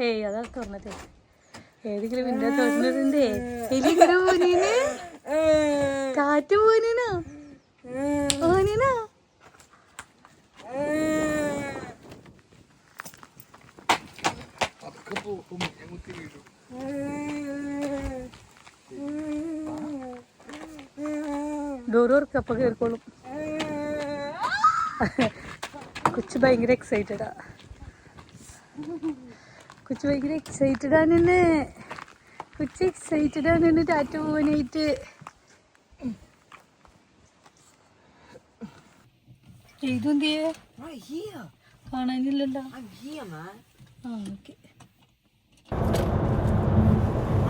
ഏയ് അതാ തുറന്നത്. ഏതെങ്കിലും വിൻഡോ തുറന്നിട്ടുണ്ടേ. എലിങ്ങനെ പോനീന് കാറ്റ് പോനീനാ ഓനീനാ. ഡോറ് അപ്പൊ കേറിക്കോളും. കൊച്ചു ഭയങ്കര എക്സൈറ്റഡാ. കൊച്ചു ഭയങ്കര എക്സൈറ്റഡ് ആണ്. കൊച്ചു എക്സൈറ്റഡ് ആണ് ടാറ്റ പോവാനായിട്ട്. ഇതെന്തിയേ കാണാനില്ലല്ലോ.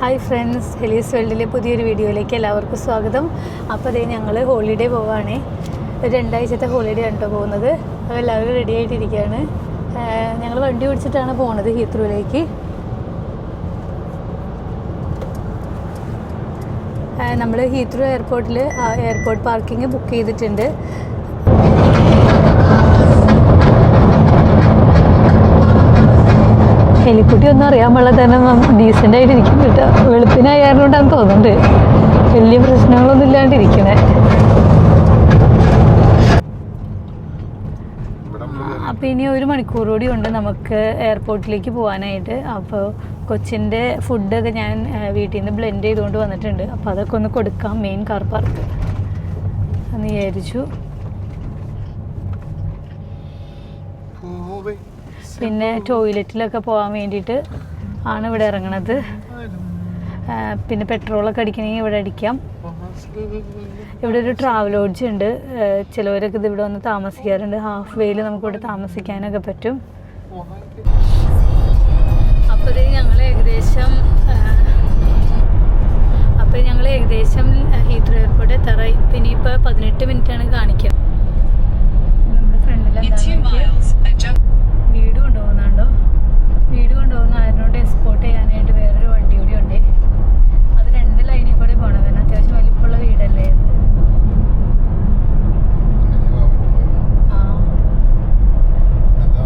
ഹായ് ഫ്രണ്ട്സ്, ഹെലീസ് വേൾഡിലെ പുതിയൊരു വീഡിയോയിലേക്ക് എല്ലാവർക്കും സ്വാഗതം. അപ്പോൾ അതേ ഞങ്ങൾ ഹോളിഡേ പോവാണ്. ഒരു 2 ആഴ്ചത്തെ ഹോളിഡേ ആണ് പോകുന്നത്. അപ്പോൾ എല്ലാവരും റെഡി ആയിട്ടിരിക്കുകയാണ്. ഞങ്ങൾ വണ്ടി ഓടിച്ചിട്ടാണ് പോകുന്നത് ഹീത്രൂയിലേക്ക്. നമ്മൾ ഹീത്രൂ എയർപോർട്ടിൽ എയർപോർട്ട് പാർക്കിംഗ് ബുക്ക് ചെയ്തിട്ടുണ്ട്. എലിക്കുട്ടി ഒന്നും അറിയാൻ പാടില്ല തന്നെ ഡീസൻ്റ് ആയിട്ട് ഇരിക്കും കേട്ടോ. വെളുപ്പിനായതുകൊണ്ടാണ് തോന്നുന്നുണ്ട് വലിയ പ്രശ്നങ്ങളൊന്നും ഇല്ലാണ്ടിരിക്കണേ. അപ്പോൾ ഇനി 1 മണിക്കൂർ കൂടി ഉണ്ട് നമുക്ക് എയർപോർട്ടിലേക്ക് പോകാനായിട്ട്. അപ്പോൾ കൊച്ചിൻ്റെ ഫുഡൊക്കെ ഞാൻ വീട്ടിൽ നിന്ന് ബ്ലെൻഡ് ചെയ്തുകൊണ്ട് വന്നിട്ടുണ്ട്. അപ്പോൾ അതൊക്കെ ഒന്ന് കൊടുക്കാം മെയിൻ കാർ പാർക്ക് എന്ന് വിചാരിച്ചു. പിന്നെ ടോയ്ലറ്റിലൊക്കെ പോകാൻ വേണ്ടിയിട്ട് ആണ് ഇവിടെ ഇറങ്ങണത്. പിന്നെ പെട്രോളൊക്കെ അടിക്കണമെങ്കിൽ ഇവിടെ അടിക്കാം. ഇവിടെ ഒരു ട്രാവൽ ലോഡ്ജ് ഉണ്ട്. ചിലവരൊക്കെ ഇത് ഇവിടെ വന്ന് താമസിക്കാറുണ്ട്. ഹാഫ് വേയിൽ നമുക്കിവിടെ താമസിക്കാനൊക്കെ പറ്റും. അപ്പോൾ ഞങ്ങൾ ഏകദേശം ഹീത്രൂ എയർപോർട്ട് എത്താറായി. പിന്നെ ഇപ്പോൾ 18 മിനിറ്റാണ് കാണിക്കുക. നമ്മുടെ ഫ്രണ്ടിലെന്താ വീട് കൊണ്ടുപോകുന്നുണ്ടോ? വീട് കൊണ്ടുപോകുന്ന ആരോട് എക്സ്പോർട്ട് ചെയ്യാനായിട്ട് വേറൊരു വണ്ടി കൂടി ഉണ്ട്. അത് 2 ലൈനിൽ കൂടെ പോകണം. കാരണം അത്യാവശ്യം വലിപ്പമുള്ള വീടല്ലേ ഇത്.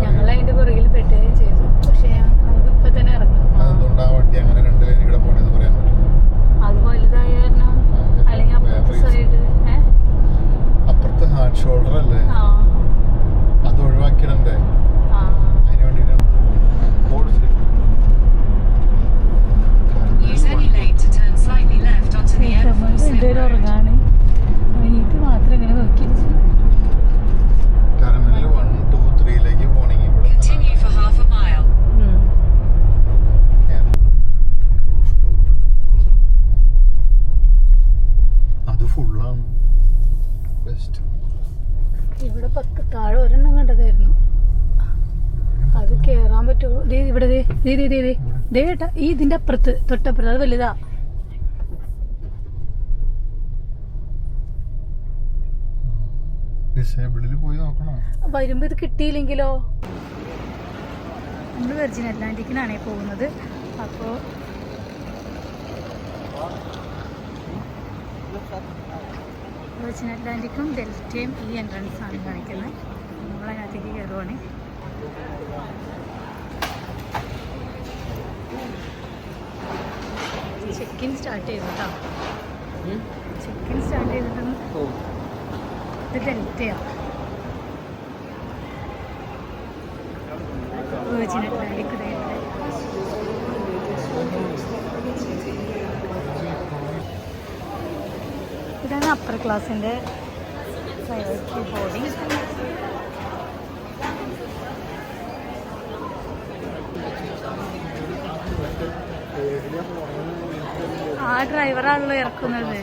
ഞങ്ങൾ അതിൻ്റെ പുറകിൽ പെട്ടുകയും ചെയ്തു. പക്ഷേ നമുക്ക് ഇപ്പം തന്നെ ഇറങ്ങാം. അത് വലുതായ കാരണം അല്ലെങ്കിൽ അപ്പുറത്തെ സൈഡ് അപ്പുറത്തെ ഹാർഡ് ഷോൾഡർ അല്ലേ, അത് ഒഴിവാക്കിയിടണ്ടേ. ഉറങ്ങാണ് ഇത് മാത്രം ഇങ്ങനെ നോക്കി. ടെർമിനൽ 1, 2, 3 പോണെങ്കിൽ അത് ഫുള്ളാണ്. ബെസ്റ്റ്. ഇവിടെ 10 താഴെ ഒരെണ്ണം കണ്ടതായിരുന്നു. അത് കേറാൻ പറ്റുമോ? ഇവിടെ ഏട്ടാ ഈ ഇതിന്റെ അപ്പുറത്ത് തൊട്ടപ്പുറത്ത് അത് വലുതാ. വരുമ്പോ ഇത് കിട്ടിയില്ലെങ്കിലോ? നമ്മൾ വെർജിൻ അറ്റ്ലാന്റിക്കിനാണേ പോകുന്നത്. അപ്പോൾ വെർജിൻ അറ്റ്ലാന്റിക്കും ഡെൽറ്റയും ഈ എൻട്രൻസ് ആണ് കാണിക്കുന്നത്. നമ്മളതിനകത്തേക്ക് കയറുവാണ്. ചെക്കിൻ സ്റ്റാർട്ട് ചെയ്തു കേട്ടോ. ചെക്കിൻ സ്റ്റാർട്ട് ചെയ്തിട്ടൊന്ന് ഇത് ഡെൽറ്റയാണ്. വെർജിൻ അറ്റ്ലാന്റിക് ഇതാണ് അപ്പർ ക്ലാസ്സിൻ്റെ പ്രയോറിറ്റി ബോർഡിങ്. ആ ഡ്രൈവറാണല്ലോ ഇറക്കുന്നത്.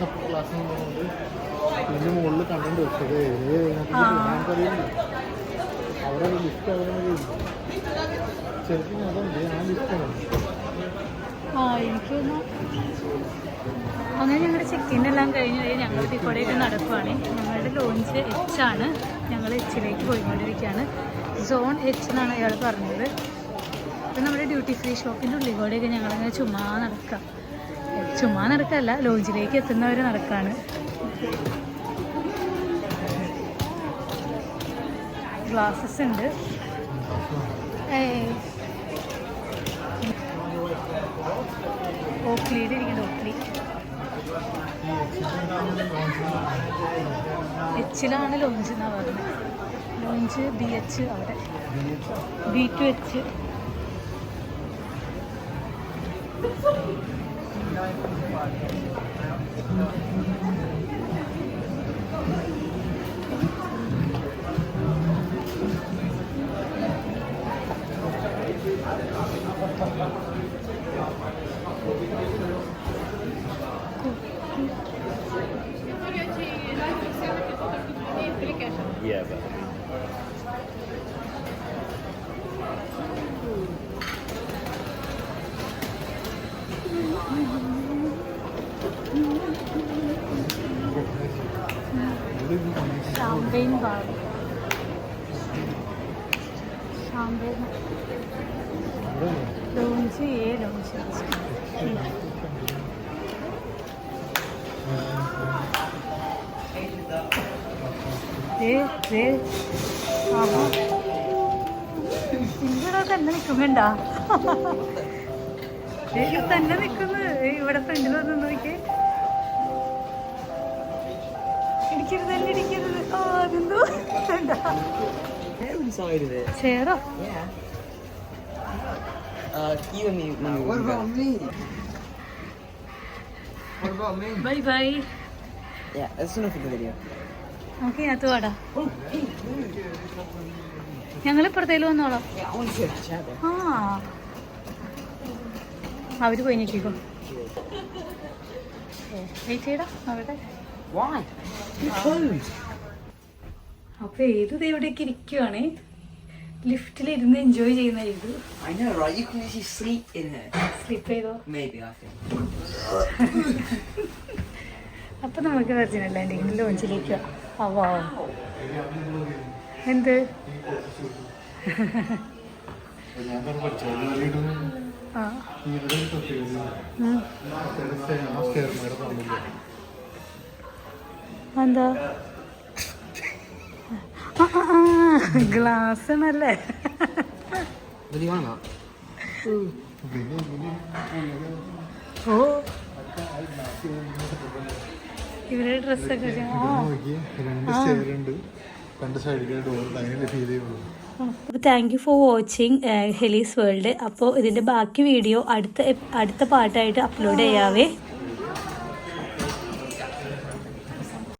എനിക്കൊന്ന് അങ്ങനെ ഞങ്ങളുടെ ചെക്കിൻ എല്ലാം കഴിഞ്ഞ് ഞങ്ങൾ ഇതിക്കൂടെയൊക്കെ നടക്കുവാണ്. ഞങ്ങളുടെ ലോഞ്ച് H ആണ്. ഞങ്ങൾ Hലേക്ക് പോയിക്കൊണ്ടിരിക്കുകയാണ്. സോൺ H എന്നാണ് അയാൾ പറഞ്ഞത്. അപ്പം നമ്മുടെ ഡ്യൂട്ടി ഫ്രീ ഷോപ്പിൻ്റെ ഉള്ളിൽ കൂടെയൊക്കെ ഞങ്ങളങ്ങനെ ചുമ്മാ നടക്കല്ല, ലോഞ്ചിലേക്ക് എത്തുന്നവരെ നടക്കാണ്. ഗ്ലാസസ് ഉണ്ട്. ഓക്ലിയുടെ ഇരിക്കണ്ട ഓക്ലി. എച്ചിലാണ് ലോഞ്ച് എന്നാ പറഞ്ഞത്. ലോഞ്ച് BH അവിടെ B2H. Yeah, but champagne bar. Champagne launch launch. ഇവിടെ തന്നെ നിൽക്കുന്നുണ്ടാ? തന്നെ നിൽക്കുന്നു ഇവിടെ ഫ്രണ്ടിൽ വന്ന് നോക്കിയേ. ഇടിക്കരുത് തന്നെ ഇടിക്കരുത്. ഓ അതെന്തോ inside of it. ചേറോ? Yeah. You and me. What about me? What about me? Bye bye. Yeah, that's enough of the video. നമുക്ക് ഇതിനകത്ത് പാടാ. ഞങ്ങൾ ഇപ്പുറത്തേലും വന്നോളാം. Yeah, I want to see a chat there. ആ അവര് പോയി നിൽക്കോ. വെയിറ്റ് ചെയ്യടാ അവിടെ. Why? It's closed. അപ്പൊ ഏത് ഇവിടേക്ക് ഇരിക്കുവാണ്, ലിഫ്റ്റിലിരുന്ന് എൻജോയ് ചെയ്യുന്ന ഇത്. I know, right? You can actually sleep in here. Slip ചെയ്തോ? Maybe, I think. അപ്പൊ നമുക്ക് വെർജിൻ അല്ലാണ്ട് ലോഞ്ചിലേക്ക് അവോ എന്ത് ആ എന്താ ഗ്ലാസ് ആണല്ലേ? What do you want about? ഓ ഇവരുടെ ഡ്രസ്സൊക്കെ thank you for watching Heli's world. അപ്പോൾ ഇതിൻ്റെ ബാക്കി വീഡിയോ അടുത്ത പാട്ടായിട്ട് അപ്ലോഡ് ചെയ്യാവേ.